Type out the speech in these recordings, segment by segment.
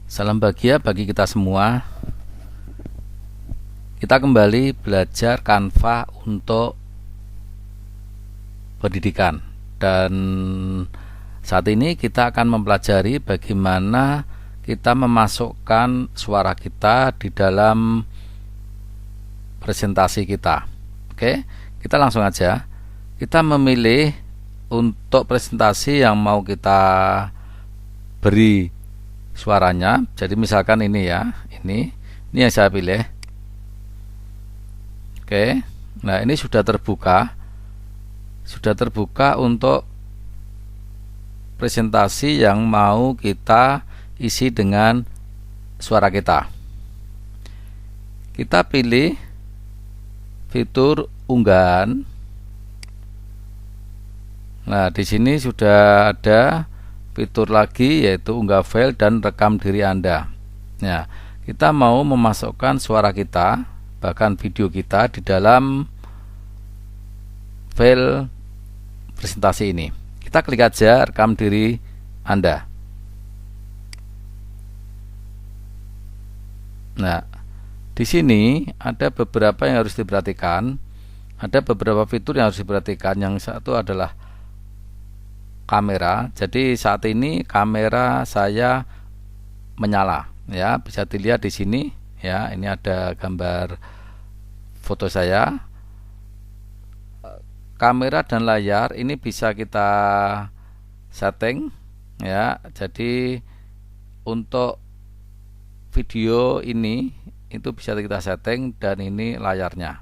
Salam bahagia bagi kita semua. Kita kembali belajar Canva untuk pendidikan. Dan saat ini kita akan mempelajari bagaimana kita memasukkan suara kita di dalam presentasi kita. Oke, kita langsung aja. Kita memilih untuk presentasi yang mau kita beri suaranya. Jadi misalkan ini ya, ini yang saya pilih. Oke, nah ini sudah terbuka untuk presentasi yang mau kita isi dengan suara kita. Kita pilih fitur unggahan. Nah, di sini sudah ada fitur lagi, yaitu unggah file dan rekam diri Anda. Nah, kita mau memasukkan suara kita, bahkan video kita di dalam file presentasi ini. Kita klik aja rekam diri Anda. Nah, di sini ada beberapa yang harus diperhatikan. Ada beberapa fitur yang harus diperhatikan. Yang satu adalah kamera. Jadi saat ini kamera saya menyala, ya, bisa dilihat di sini, ya. Ini ada gambar foto saya. Kamera dan layar ini bisa kita setting, ya. Jadi untuk video ini itu bisa kita setting, dan ini layarnya.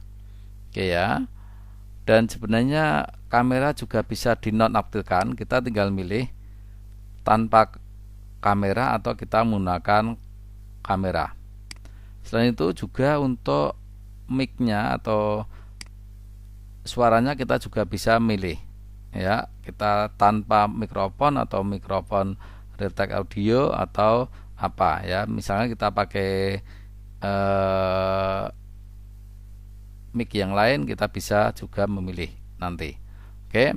Oke ya. Dan sebenarnya kamera juga bisa dinonaktifkan. Kita tinggal milih tanpa kamera atau kita menggunakan kamera. Selain itu juga untuk mic-nya atau suaranya kita juga bisa milih, ya. Kita tanpa mikrofon atau mikrofon retek audio atau apa, ya. Misalnya kita pakai mic yang lain, kita bisa juga memilih nanti. Oke.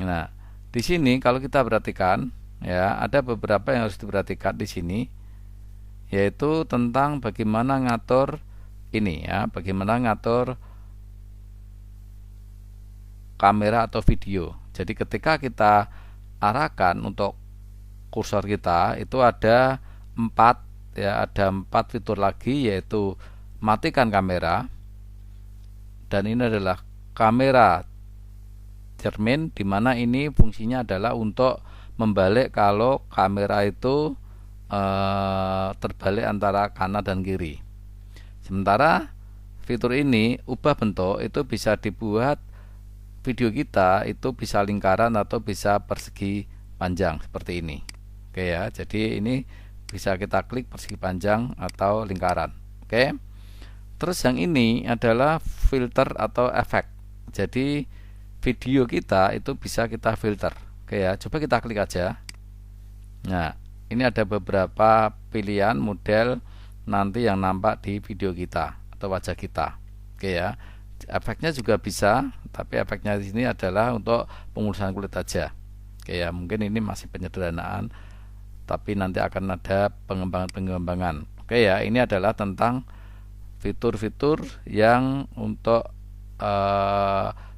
Nah, di sini kalau kita perhatikan, ya, ada beberapa yang harus diperhatikan di sini, yaitu tentang bagaimana ngatur ini, ya, bagaimana ngatur kamera atau video. Jadi ketika kita arahkan untuk kursor kita, itu ada 4, ya, ada 4 fitur lagi, yaitu matikan kamera, dan ini adalah kamera cermin, dimana ini fungsinya adalah untuk membalik kalau kamera itu terbalik antara kanan dan kiri. Sementara fitur ini ubah bentuk, itu bisa dibuat video kita itu bisa lingkaran atau bisa persegi panjang seperti ini. Oke ya, jadi ini bisa kita klik persegi panjang atau lingkaran. Oke. Terus yang ini adalah filter atau efek. Jadi video kita itu bisa kita filter. Oke ya, coba kita klik aja. Nah, ini ada beberapa pilihan model nanti yang nampak di video kita atau wajah kita. Oke ya. Efeknya juga bisa, tapi efeknya di sini adalah untuk pemulusan kulit aja. Oke ya, mungkin ini masih penyederhanaan, tapi nanti akan ada pengembangan-pengembangan. Oke ya, ini adalah tentang fitur-fitur yang untuk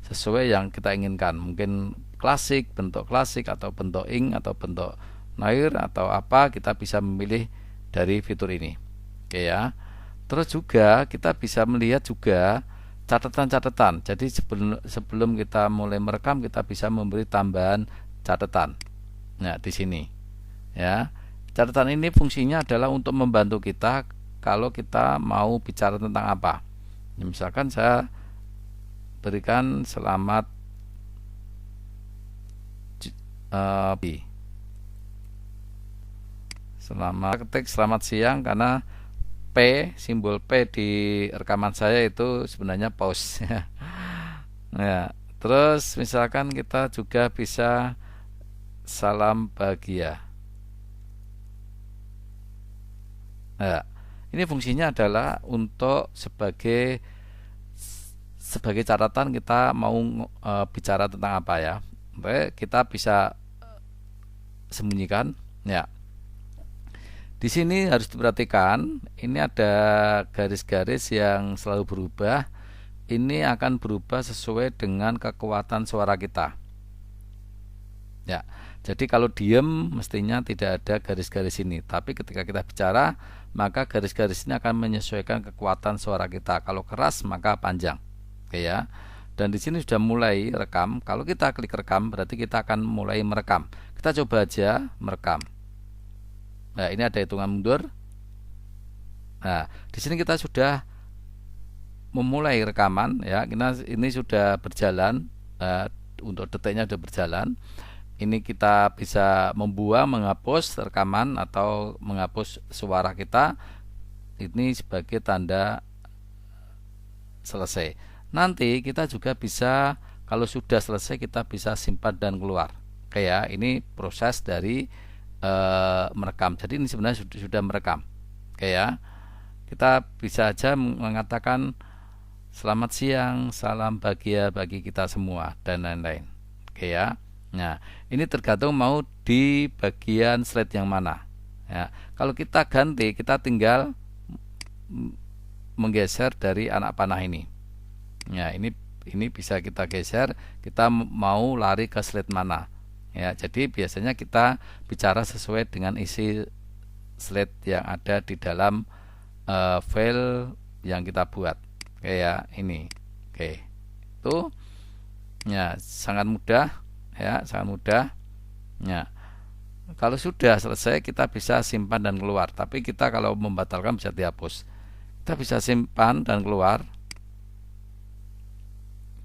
sesuai yang kita inginkan. Mungkin klasik, bentuk klasik, atau bentuk ink, atau bentuk nair, atau apa, kita bisa memilih dari fitur ini. Oke ya. Terus juga kita bisa melihat juga catatan-catatan. Jadi sebelum kita mulai merekam, kita bisa memberi tambahan catatan. Nah, di sini, ya. Catatan ini fungsinya adalah untuk membantu kita kalau kita mau bicara tentang apa. Ya, misalkan saya berikan selamat ketik selamat siang, karena simbol P di rekaman saya itu sebenarnya pause. Ya, terus misalkan kita juga bisa salam bahagia. Nah, ini fungsinya adalah untuk sebagai catatan kita mau bicara tentang apa, ya. Kita bisa sembunyikan, ya. Di sini harus diperhatikan, ini ada garis-garis yang selalu berubah. Ini akan berubah sesuai dengan kekuatan suara kita. Ya, jadi kalau diem mestinya tidak ada garis-garis ini. Tapi ketika kita bicara, maka garis-garis ini akan menyesuaikan kekuatan suara kita. Kalau keras maka panjang. Oke ya. Dan di sini sudah mulai rekam. Kalau kita klik rekam, berarti kita akan mulai merekam. Kita coba aja merekam. Nah, ini ada hitungan mundur. Nah, di sini kita sudah memulai rekaman ya. Ini sudah berjalan, untuk detiknya sudah berjalan. Ini kita bisa membuang, menghapus rekaman atau menghapus suara kita. Ini sebagai tanda selesai. Nanti kita juga bisa, kalau sudah selesai, kita bisa simpan dan keluar. Kayak ini proses dari merekam. Jadi ini sebenarnya sudah merekam. Oke ya. Kita bisa aja mengatakan selamat siang, salam bahagia bagi kita semua dan lain-lain. Oke ya. Nah, ini tergantung mau di bagian slide yang mana. Ya, kalau kita ganti, kita tinggal menggeser dari anak panah ini. Ya, ini bisa kita geser. Kita mau lari ke slide mana. Ya, jadi biasanya kita bicara sesuai dengan isi slide yang ada di dalam file yang kita buat. Kayak ini. Oke. Itu ya sangat mudah ya, sangat mudah. Ya. Kalau sudah selesai kita bisa simpan dan keluar. Tapi kita kalau membatalkan bisa dihapus. Kita bisa simpan dan keluar.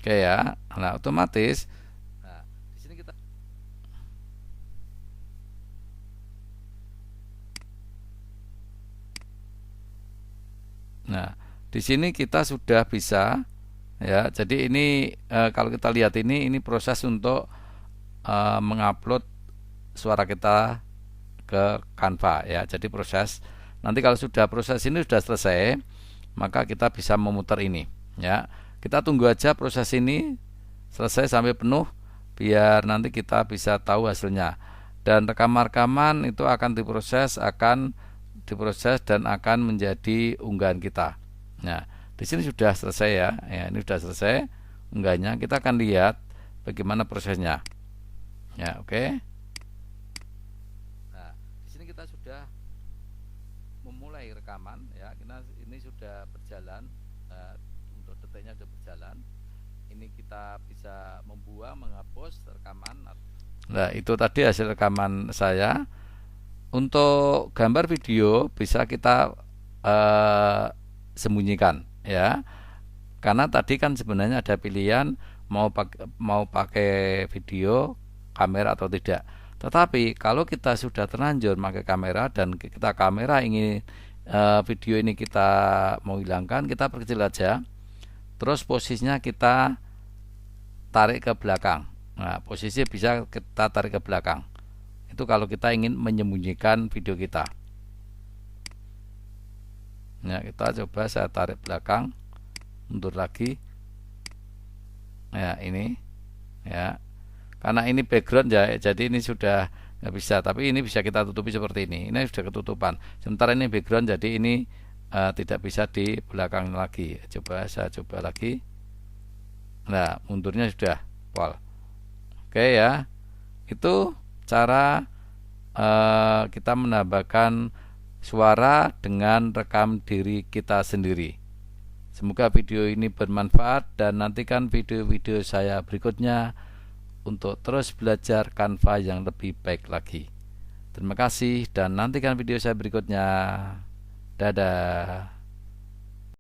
Oke ya. Nah, otomatis Nah, di sini kita sudah bisa ya. Jadi ini kalau kita lihat ini proses untuk mengupload suara kita ke Canva ya. Jadi proses nanti kalau sudah proses ini sudah selesai, maka kita bisa memutar ini ya. Kita tunggu aja proses ini selesai sampai penuh biar nanti kita bisa tahu hasilnya. Dan rekaman-rekaman itu akan diproses dan akan menjadi unggahan kita. Nah, di sini sudah selesai ya. Ya, ini sudah selesai unggahannya. Kita akan lihat bagaimana prosesnya. Ya, oke. Nah, di sini kita sudah memulai rekaman ya. Ini sudah berjalan, untuk detiknya sudah berjalan. Ini kita bisa membuang, menghapus rekaman. Nah, itu tadi hasil rekaman saya. Untuk gambar video bisa kita sembunyikan ya, karena tadi kan sebenarnya ada pilihan mau pakai video kamera atau tidak. Tetapi kalau kita sudah terlanjur pakai kamera dan kita kamera ingin video ini kita mau hilangkan, kita perkecil aja, terus posisinya kita tarik ke belakang. Nah, posisi bisa kita tarik ke belakang. Itu kalau kita ingin menyembunyikan video kita. Ya, kita coba saya tarik belakang, mundur lagi. Ya, ini. Ya. Karena ini background ya, jadi ini sudah nggak bisa. Tapi ini bisa kita tutupi seperti ini. Ini sudah ketutupan. Sementara ini background, jadi ini tidak bisa di belakang lagi. Saya coba lagi. Nah, mundurnya sudah pol. Oke ya. Itu cara kita menambahkan suara dengan rekam diri kita sendiri. Semoga video ini bermanfaat dan nantikan video-video saya berikutnya untuk terus belajar Canva yang lebih baik lagi. Terima kasih dan nantikan video saya berikutnya. Dadah.